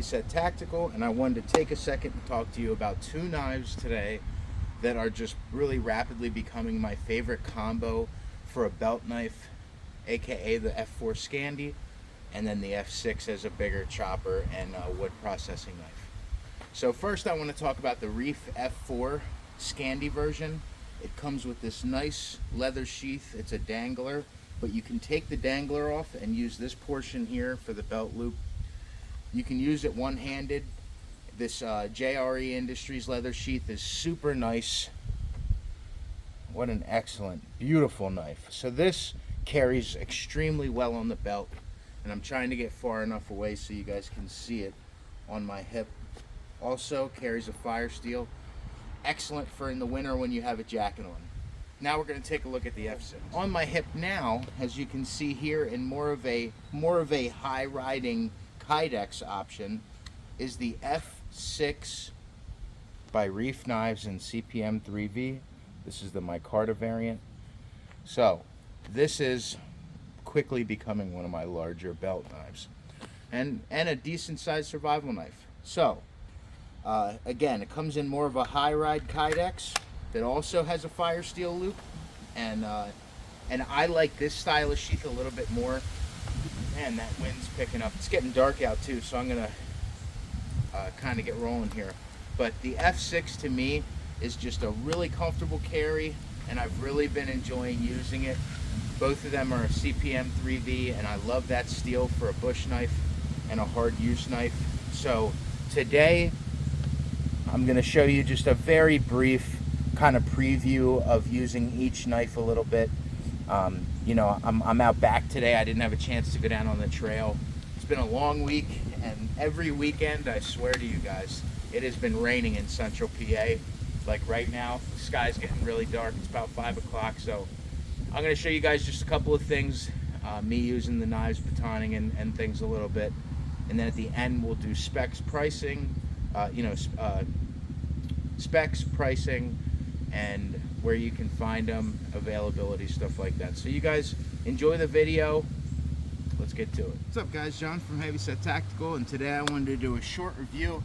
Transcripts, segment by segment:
Heavyset Tactical, and I wanted to take a second and talk to you about two knives today that are just really rapidly becoming my favorite combo for a belt knife, aka the F4 Scandi, and then the F6 as a bigger chopper and wood processing knife. So first I want to talk about the Reiff F4 Scandi version. It comes with this nice leather sheath. It's a dangler, but you can take the dangler off and use this portion here for the belt loop. You can use it one-handed. This JRE Industries leather sheath is super nice. What an excellent, beautiful knife. So this carries extremely well on the belt, and I'm trying to get far enough away so you guys can see it on my hip. Also carries a fire steel. Excellent for in the winter when you have a jacket on. Now we're going to take a look at the F6. On my hip now, as you can see here, in more of a high riding Kydex option, is the F6 by Reiff Knives in CPM 3V. This is the micarta variant. So this is quickly becoming one of my larger belt knives, and a decent sized survival knife. So again, it comes in more of a high ride Kydex that also has a fire steel loop, and I like this style of sheath a little bit more. Man, that wind's picking up. It's getting dark out too, so I'm gonna kind of get rolling here. But the F6 to me is just a really comfortable carry, and I've really been enjoying using it. Both of them are a CPM 3V, and I love that steel for a bush knife and a hard use knife. So today I'm going to show you just a very brief kind of preview of using each knife a little bit. You know, I'm out back today. I didn't have a chance to go down on the trail. It's been a long week, and every weekend, I swear to you guys, it has been raining in central PA. Like right now, the sky's getting really dark. It's about 5 o'clock, so I'm going to show you guys just a couple of things, me using the knives, batoning, and things a little bit. And then at the end, we'll do specs, pricing, specs, pricing, and where you can find them, availability, stuff like that. So you guys enjoy the video. Let's get to it. What's up, guys? John from Heavyset Tactical, and today I wanted to do a short review.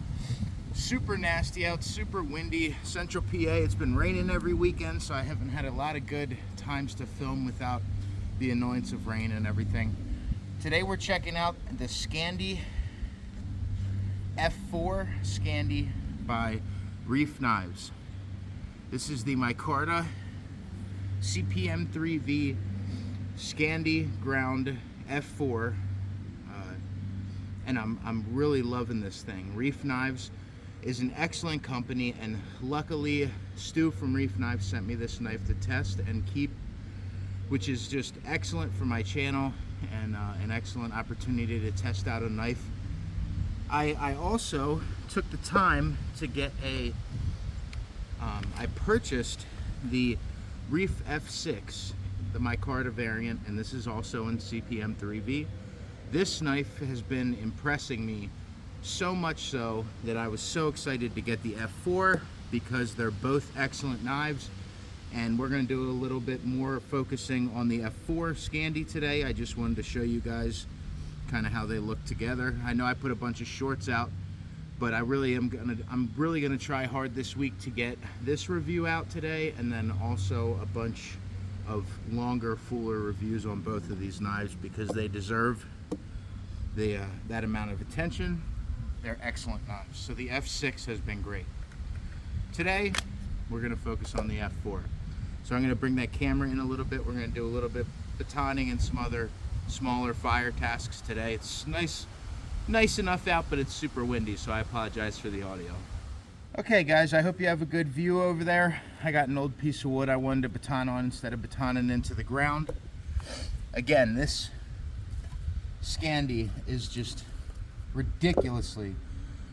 Super nasty out, super windy, central PA. It's been raining every weekend, so I haven't had a lot of good times to film without the annoyance of rain and everything. Today we're checking out the Scandi F4 Scandi by Reiff Knives. This is the micarta CPM 3V Scandi ground F4, and I'm really loving this thing. Reiff Knives is an excellent company, and luckily Stu from Reiff Knives sent me this knife to test and keep, which is just excellent for my channel and an excellent opportunity to test out a knife. I also took the time to get I purchased the Reiff F6, the micarta variant, and this is also in CPM 3V. This knife has been impressing me so much so that I was so excited to get the F4 because they're both excellent knives, and we're going to do a little bit more focusing on the F4 Scandi today. I just wanted to show you guys kind of how they look together. I know I put a bunch of shorts out, but I'm really gonna try hard this week to get this review out today, and then also a bunch of longer, fuller reviews on both of these knives because they deserve that amount of attention. They're excellent knives. So the F6 has been great. Today, we're gonna focus on the F4. So I'm gonna bring that camera in a little bit. We're gonna do a little bit batoning and some other smaller fire tasks today. It's nice enough out, but it's super windy, so I apologize for the audio. Okay guys, I hope you have a good view over there. I got an old piece of wood I wanted to baton on instead of batoning into the ground. Again, this Scandi is just ridiculously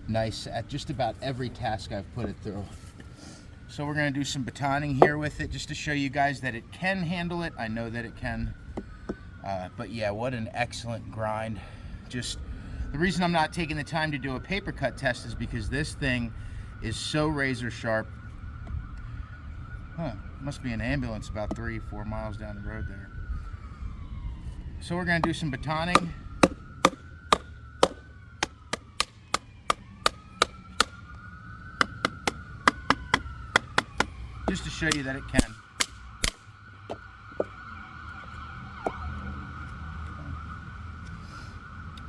nice at just about every task I've put it through. So we're going to do some batoning here with it just to show you guys that it can handle it. I know that it can, but yeah, what an excellent grind. Just the reason I'm not taking the time to do a paper cut test is because this thing is so razor sharp. Must be an ambulance about 3-4 miles down the road there. So we're going to do some batoning. just to show you that it can.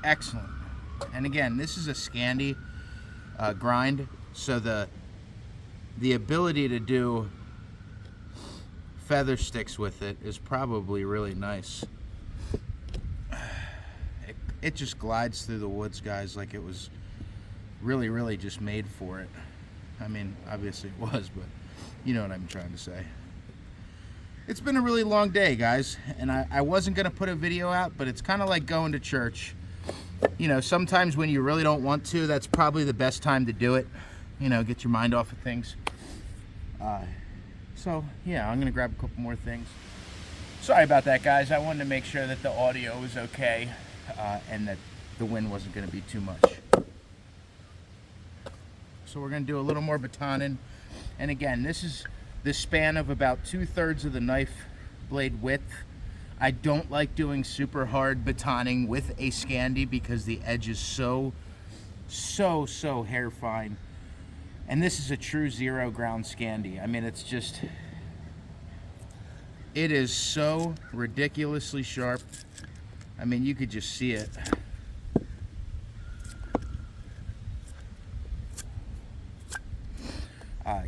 Excellent. And again, this is a Scandi grind, so the ability to do feather sticks with it is probably really nice. It just glides through the woods, guys, like it was really just made for it. I mean, obviously it was, but you know what I'm trying to say. It's been a really long day, guys, and I wasn't going to put a video out, but it's kind of like going to church. You know, sometimes when you really don't want to, that's probably the best time to do it. You know, get your mind off of things. So, yeah, I'm going to grab a couple more things. Sorry about that, guys. I wanted to make sure that the audio was okay and that the wind wasn't going to be too much. So we're going to do a little more batoning. And again, this is the span of about 2/3 of the knife blade width. I don't like doing super hard batoning with a Scandi because the edge is so hair fine. And this is a true 0 ground Scandi. I mean, it's just, it is so ridiculously sharp. I mean, you could just see it.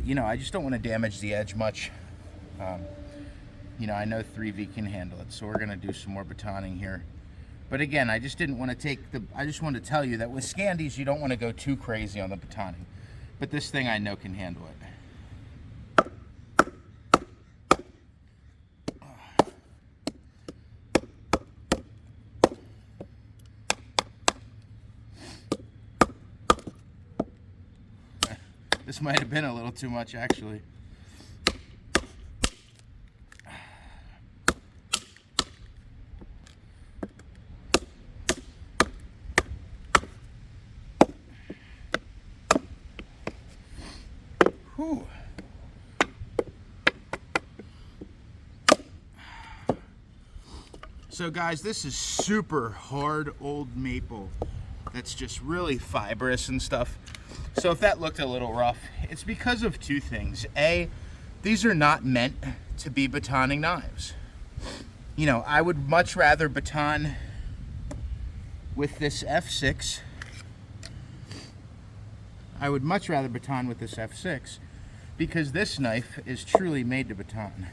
You know, I just don't want to damage the edge much. You know, I know 3V can handle it, so we're going to do some more batoning here. But again, I just didn't want to take the, I just wanted to tell you that with Scandis, you don't want to go too crazy on the batoning. But this thing I know can handle it. This might have been a little too much, actually. Whew. So guys, this is super hard old maple that's just really fibrous and stuff. So if that looked a little rough, it's because of two things. A, these are not meant to be batoning knives. You know, I would much rather baton with this F6. I would much rather baton with this F6 because this knife is truly made to baton.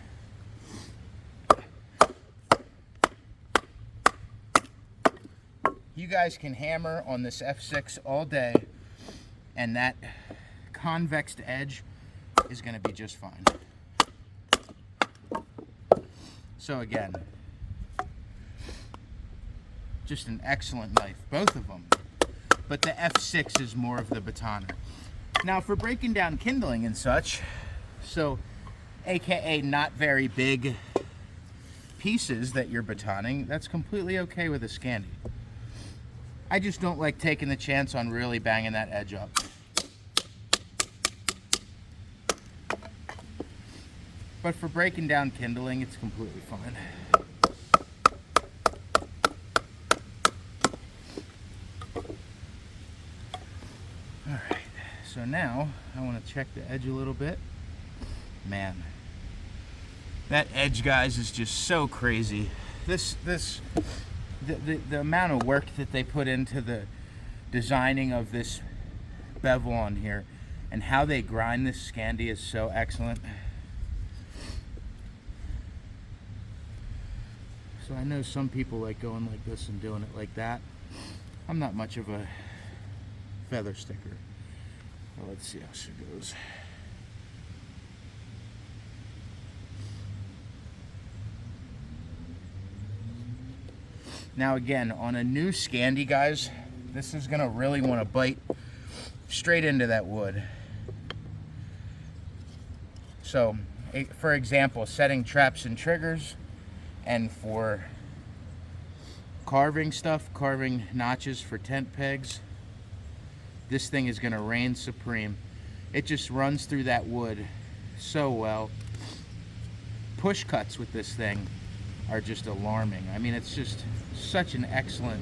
You guys can hammer on this F6 all day and that convex edge is going to be just fine. So again, just an excellent knife, both of them. But the F6 is more of the batoner. Now for breaking down kindling and such, so AKA not very big pieces that you're batoning, that's completely okay with a Scandi. I just don't like taking the chance on really banging that edge up. But for breaking down kindling, it's completely fine. Alright, so now I want to check the edge a little bit. Man, that edge, guys, is just so crazy. The amount of work that they put into the designing of this bevel on here and how they grind this Scandi is so excellent. So I know some people like going like this and doing it like that. I'm not much of a feather sticker. Well, let's see how she goes. Now again, on a new Scandi, guys, this is gonna really want to bite straight into that wood. So, for example, setting traps and triggers, and for carving stuff, carving notches for tent pegs, this thing is gonna reign supreme. It just runs through that wood so well. Push cuts with this thing are just alarming. I mean, it's just such an excellent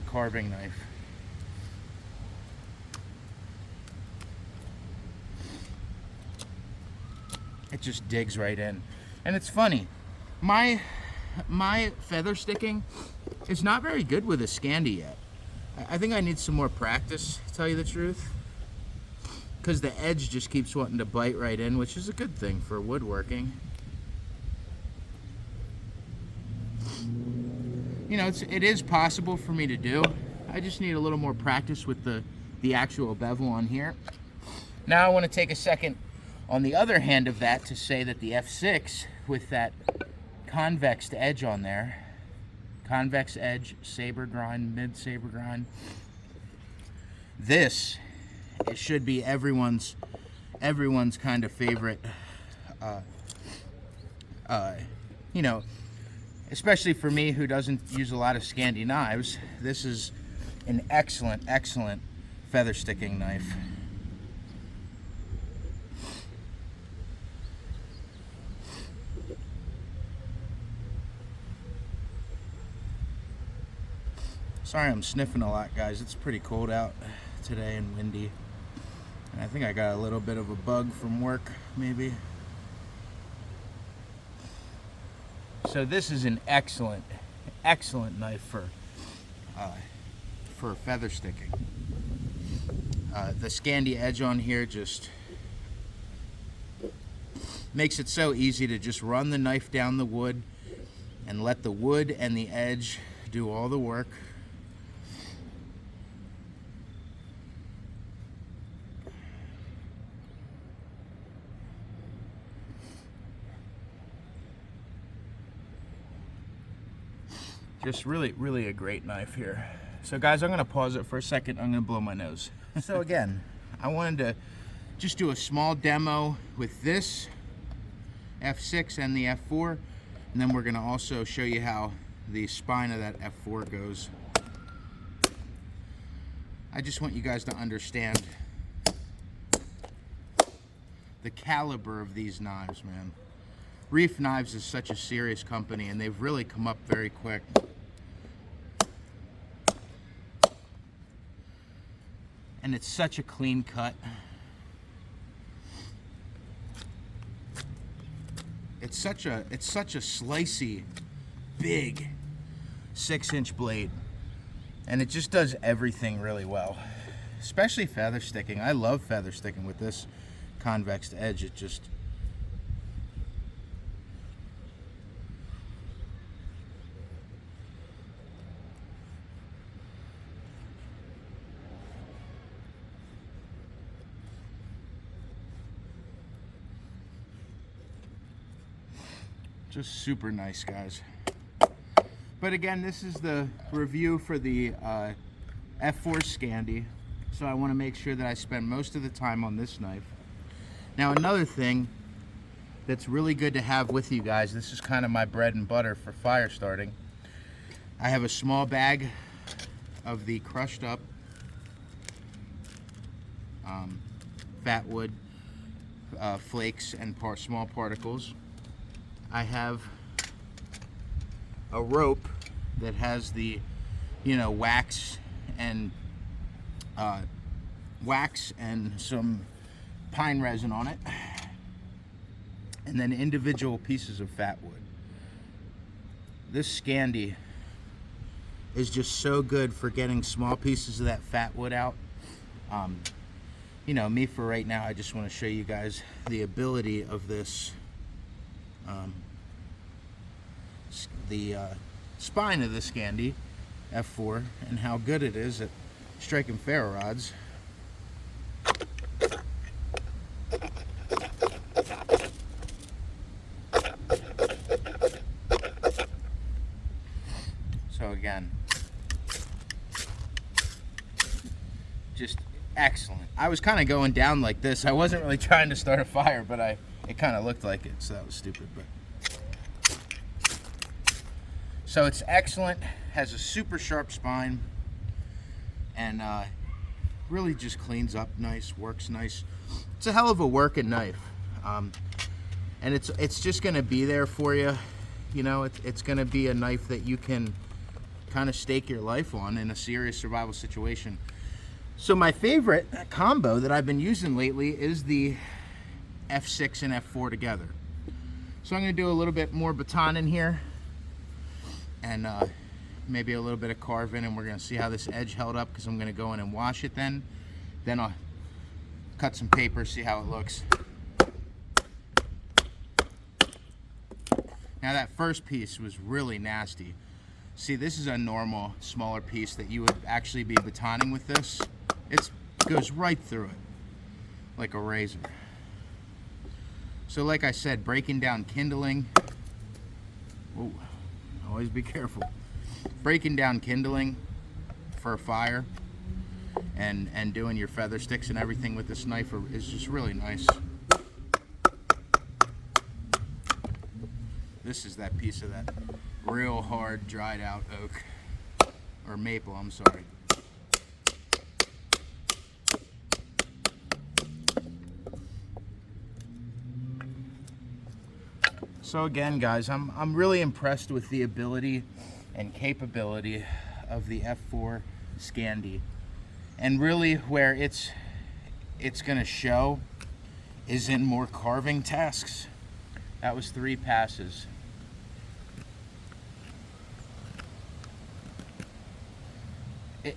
carving knife. it just digs right in. And it's funny, my feather sticking is not very good with a Scandi yet. I think I need some more practice, to tell you the truth, because the edge just keeps wanting to bite right in, which is a good thing for woodworking. You know, it is possible for me to do. I just need a little more practice with the actual bevel on here. Now I want to take a second on the other hand of that to say that the F6 with that convex edge on there, convex edge, saber grind, mid saber grind, this, it should be everyone's kind of favorite, you know, especially for me who doesn't use a lot of Scandi knives. This is an excellent feather sticking knife. Sorry I'm sniffing a lot, guys. It's pretty cold out today and windy. And I think I got a little bit of a bug from work, maybe. So this is an excellent knife for feather sticking. The Scandi edge on here just makes it so easy to just run the knife down the wood and let the wood and the edge do all the work. Just really a great knife here. So guys, I'm gonna pause it for a second. I'm gonna blow my nose. So again, I wanted to just do a small demo with this F6 and the F4, and then we're gonna also show you how the spine of that F4 goes. I just want you guys to understand the caliber of these knives, man. Reiff Knives is such a serious company, and they've really come up very quick. And it's such a clean cut. It's such a slicey, big 6-inch blade, and it just does everything really well. Especially feather sticking. I love feather sticking with this convex edge. It just super nice, guys. But again, this is the review for the F4 Scandi, so I want to make sure that I spend most of the time on this knife. Now another thing that's really good to have with you guys, this is kind of my bread and butter for fire starting. I have a small bag of the crushed up fat wood flakes and small particles. I have a rope that has the, you know, wax and some pine resin on it, and then individual pieces of fat wood. This Scandi is just so good for getting small pieces of that fat wood out. You know, me for right now, I just want to show you guys the ability of this, the spine of the Scandi F4, and how good it is at striking ferro rods. So again, just excellent. I was kind of going down like this. I wasn't really trying to start a fire, but it kind of looked like it, so that was stupid. But so it's excellent, has a super sharp spine, and really just cleans up nice, works nice. It's a hell of a working knife, and it's just going to be there for you. You know, it's going to be a knife that you can kind of stake your life on in a serious survival situation. So my favorite combo that I've been using lately is the F6 and F4 together. So I'm going to do a little bit more baton in here, and maybe a little bit of carving, and we're going to see how this edge held up, because I'm going to go in and wash it then. Then I'll cut some paper, see how it looks. Now that first piece was really nasty. See, this is a normal, smaller piece that you would actually be batoning with this. It goes right through it, like a razor. So like I said, breaking down kindling. Ooh, always be careful. Breaking down kindling for a fire and doing your feather sticks and everything with this knife is just really nice. This is that piece of that real hard dried out oak, or maple, I'm sorry. So again, guys, I'm really impressed with the ability and capability of the F4 Scandi, and really where it's gonna show is in more carving tasks. That was 3 passes.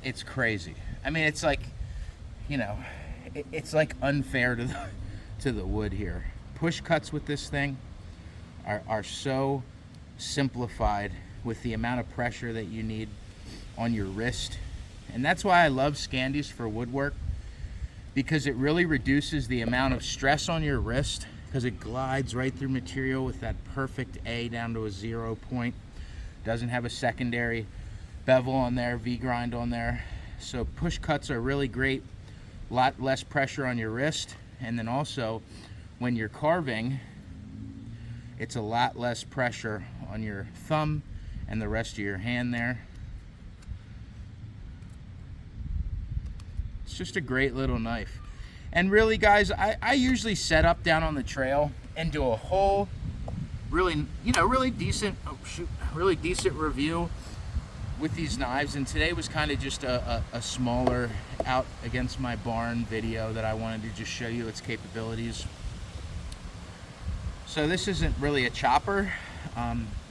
It's crazy. I mean, it's like, you know, it's like unfair to the wood here. Push cuts with this thing are so simplified with the amount of pressure that you need on your wrist. And that's why I love Scandis for woodwork, because it really reduces the amount of stress on your wrist, because it glides right through material with that perfect A down to a 0 point. Doesn't have a secondary bevel on there, V-grind on there. So push cuts are really great. A lot less pressure on your wrist. And then also, when you're carving, it's a lot less pressure on your thumb and the rest of your hand there. It's just a great little knife. And really, guys, I usually set up down on the trail and do a whole really decent, really decent review with these knives. And today was kind of just a smaller out against my barn video that I wanted to just show you its capabilities. So this isn't really a chopper.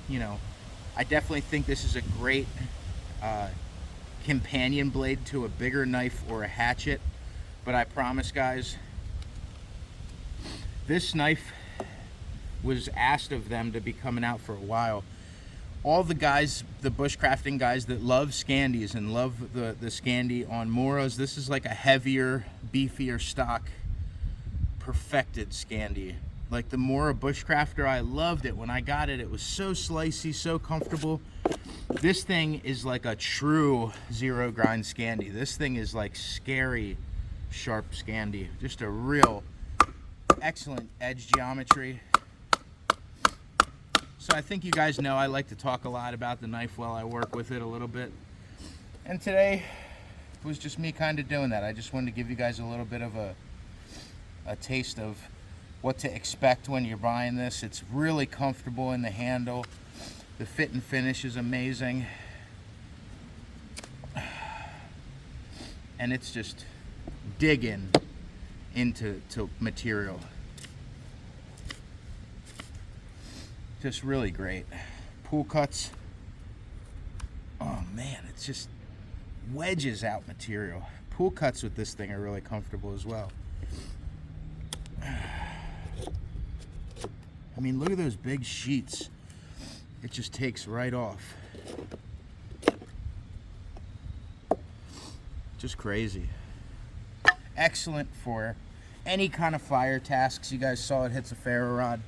You know, I definitely think this is a great companion blade to a bigger knife or a hatchet. But I promise, guys, this knife was asked of them to be coming out for a while. All the guys, the bushcrafting guys that love Scandis and love the Scandi on Moros, this is like a heavier, beefier stock, perfected Scandi. Like the Mora Bushcrafter, I loved it. When I got it, it was so slicey, so comfortable. This thing is like a true 0 grind Scandi. This thing is like scary sharp Scandi. Just a real excellent edge geometry. So I think you guys know I like to talk a lot about the knife while I work with it a little bit. And today was just me kind of doing that. I just wanted to give you guys a little bit of a taste of what to expect when you're buying this. It's really comfortable in the handle. The fit and finish is amazing. And it's just digging into material. Just really great. Pool cuts. Oh man, it's just wedges out material. Pool cuts with this thing are really comfortable as well. I mean, look at those big sheets. It just takes right off. Just crazy. Excellent for any kind of fire tasks. You guys saw it hits a ferro rod.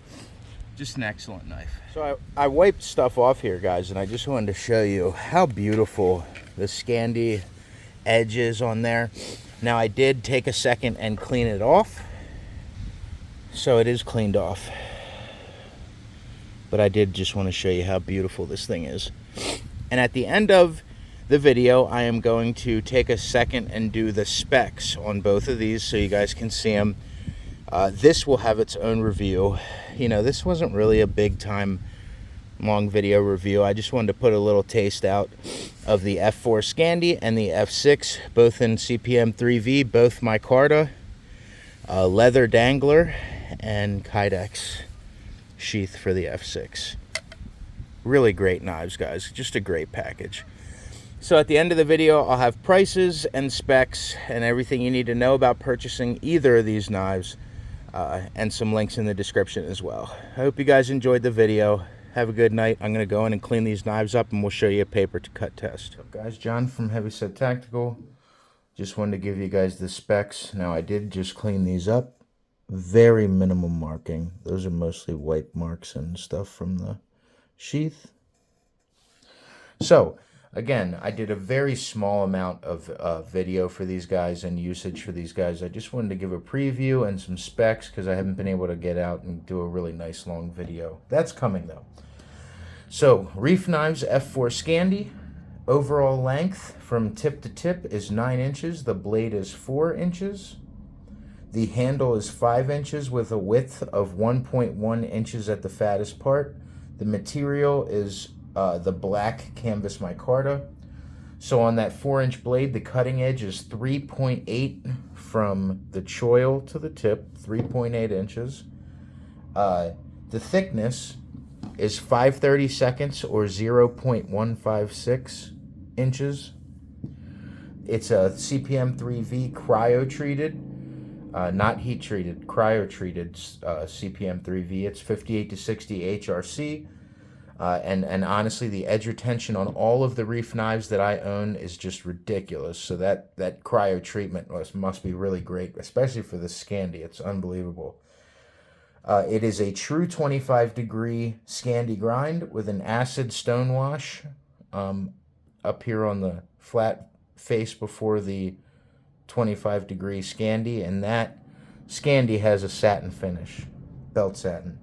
Just an excellent knife. So I wiped stuff off here, guys, and I just wanted to show you how beautiful the Scandi edge is on there. Now, I did take a second and clean it off, so it is cleaned off. But I did just want to show you how beautiful this thing is. And at the end of the video, I am going to take a second and do the specs on both of these so you guys can see them. This will have its own review. You know, this wasn't really a big time long video review. I just wanted to put a little taste out of the F4 Scandi and the F6, both in CPM 3V, both micarta, leather dangler, and Kydex sheath for the F6. Really great knives, guys. Just a great package. So at the end of the video, I'll have prices and specs and everything you need to know about purchasing either of these knives, and some links in the description as well. I hope you guys enjoyed the video. Have a good night. I'm going to go in and clean these knives up, and we'll show you a paper to cut test. What's up, guys? John from Heavyset Tactical. Just wanted to give you guys the specs. Now, I did just clean these up. Very minimal marking. Those are mostly wipe marks and stuff from the sheath. So, again, I did a very small amount of video for these guys and usage for these guys. I just wanted to give a preview and some specs because I haven't been able to get out and do a really nice long video. That's coming, though. So, Reiff Knives F4 Scandi. Overall length from tip to tip is 9 inches. The blade is 4 inches. The handle is 5 inches with a width of 1.1 inches at the fattest part. The material is the black canvas micarta. So on that 4-inch blade, the cutting edge is 3.8 from the choil to the tip, 3.8 inches. The thickness is 5/32 or 0.156 inches. It's a CPM 3V cryo-treated. Not heat treated, cryo treated CPM 3V. It's 58 to 60 HRC. And honestly, the edge retention on all of the Reiff knives that I own is just ridiculous. So that cryo treatment must be really great, especially for the Scandi. It's unbelievable. It is a true 25-degree Scandi grind with an acid stone wash up here on the flat face before the 25-degree Scandi, and that Scandi has a satin finish, belt satin.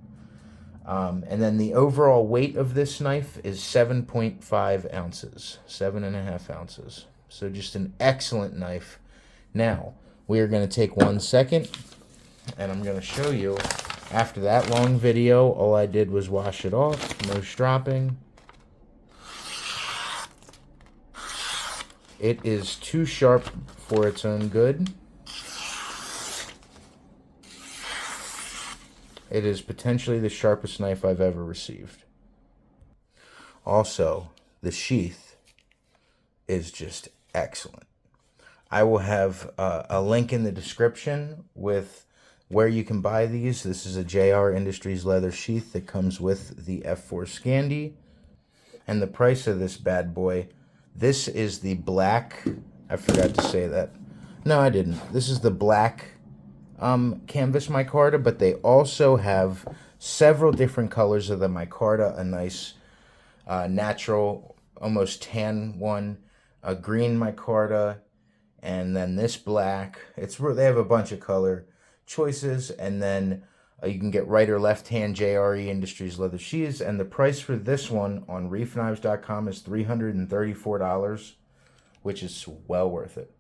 And then the overall weight of this knife is 7.5 ounces, 7.5 ounces. So just an excellent knife. Now, we are going to take 1 second, and I'm going to show you, after that long video, all I did was wash it off, no stropping. It is too sharp for its own good. It is potentially the sharpest knife I've ever received. Also, the sheath is just excellent. I will have a link in the description with where you can buy these. This is a JR Industries leather sheath that comes with the F4 Scandi. And the price of this bad boy, this is the black, I forgot to say that. No, I didn't. This is the black canvas micarta, but they also have several different colors of the micarta. A nice natural, almost tan one, a green micarta, and then this black. They have a bunch of color choices, and then you can get right or left hand JRE Industries leather sheaths, and the price for this one on reiffknives.com is $334, which is well worth it.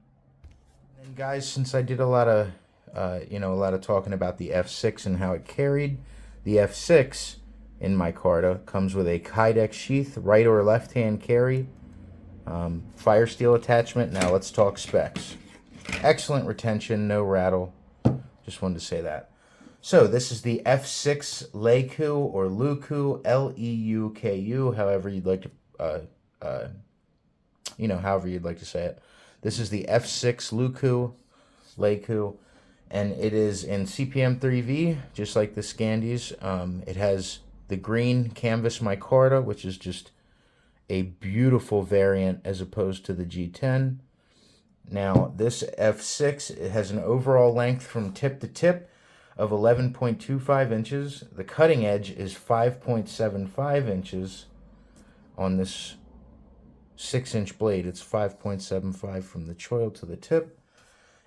And guys, since I did a lot of talking about the F6 and how it carried, the F6 in micarta comes with a Kydex sheath, right or left hand carry, fire steel attachment. Now let's talk specs. Excellent retention, no rattle. Just wanted to say that. So this is the F6 Leiku or Luku, Leuku, however you'd like to, however you'd like to say it. This is the F6 Leiku, and it is in CPM 3V, just like the Scandis. It has the green canvas micarta, which is just a beautiful variant as opposed to the G10. Now, this F6, it has an overall length from tip to tip of 11.25 inches. The cutting edge is 5.75 inches on this 6-inch blade. It's 5.75 from the choil to the tip.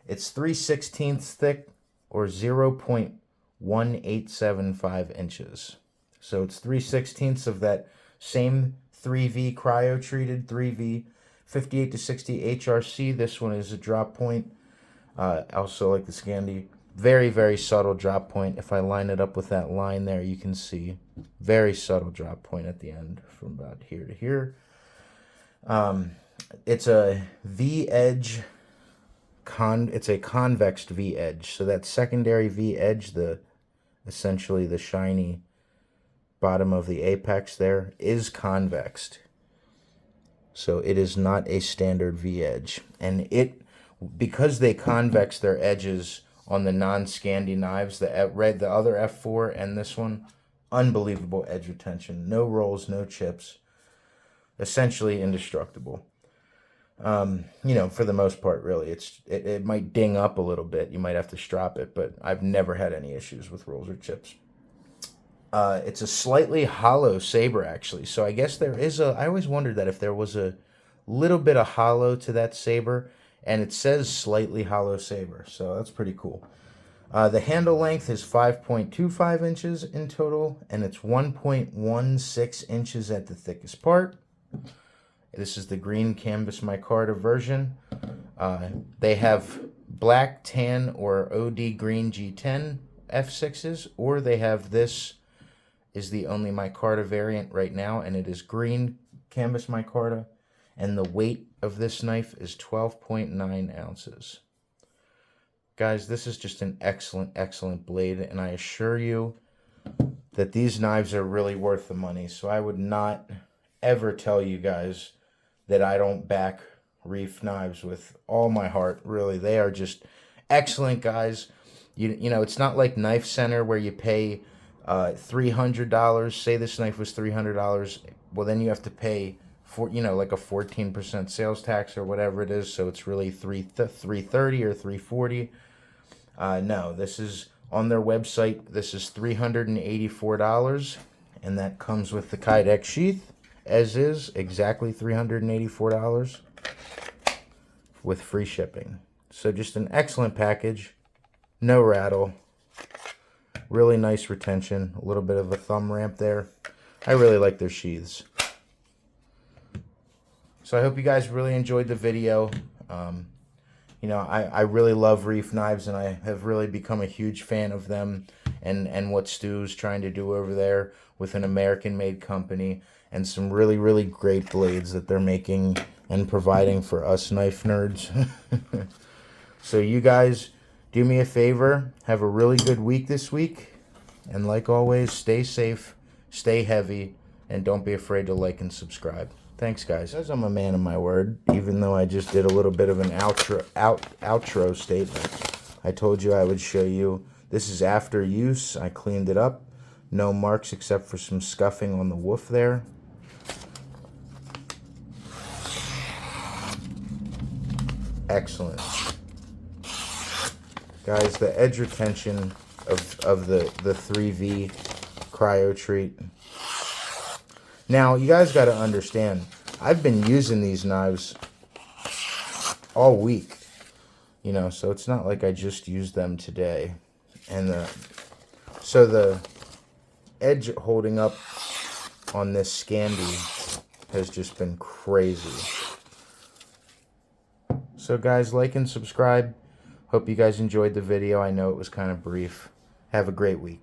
It's 3/16 thick, or 0.1875 inches. So it's 3/16 of that same 3V cryo-treated 3V 58 to 60 HRC. This one is a drop point. Also like the Scandi, very, very subtle drop point. If I line it up with that line there, you can see very subtle drop point at the end from about here to here. It's a V-edge, it's a convex V-edge. So that secondary V-edge, the essentially the shiny bottom of the apex there, is convexed. So it is not a standard V-edge. And because they convex their edges on the non-Scandi knives, the other F4 and this one, unbelievable edge retention. No rolls, no chips. Essentially indestructible. You know, for the most part, really. It might ding up a little bit. You might have to strop it, but I've never had any issues with rolls or chips. It's a slightly hollow saber, actually. So I guess there is I always wondered that if there was a little bit of hollow to that saber, and it says slightly hollow saber. So that's pretty cool. The handle length is 5.25 inches in total, and it's 1.16 inches at the thickest part. This is the green canvas micarta version. They have black, tan, or OD green G10 F6s, or they have this is the only micarta variant right now, and it is green canvas micarta, and the weight of this knife is 12.9 ounces. Guys, this is just an excellent, excellent blade, and I assure you that these knives are really worth the money. So I would not ever tell you guys that I don't back Reiff Knives with all my heart. Really, they are just excellent, guys. You know, it's not like Knife Center where you pay $300. Say this knife was $300. Well, then you have to pay like a 14% sales tax or whatever it is. So it's really $330 or $340. No, this is on their website. This is $384, and that comes with the Kydex sheath, as is exactly $384 with free shipping. So just an excellent package. No rattle. Really nice retention. A little bit of a thumb ramp there. I really like their sheaths. So I hope you guys really enjoyed the video. You know, I really love Reiff Knives, and I have really become a huge fan of them and what Stu's trying to do over there with an American-made company and some really, really great blades that they're making and providing for us knife nerds. So you guys, do me a favor. Have a really good week this week. And like always, stay safe, stay heavy, and don't be afraid to like and subscribe. Thanks, guys. Because I'm a man of my word, even though I just did a little bit of an outro statement. I told you I would show you. This is after use. I cleaned it up. No marks except for some scuffing on the woof there. Excellent. Guys, the edge retention of the 3V cryo treat. Now, you guys got to understand, I've been using these knives all week, you know, so it's not like I just used them today. And so the edge holding up on this Scandi has just been crazy. So guys, like and subscribe. Hope you guys enjoyed the video. I know it was kind of brief. Have a great week.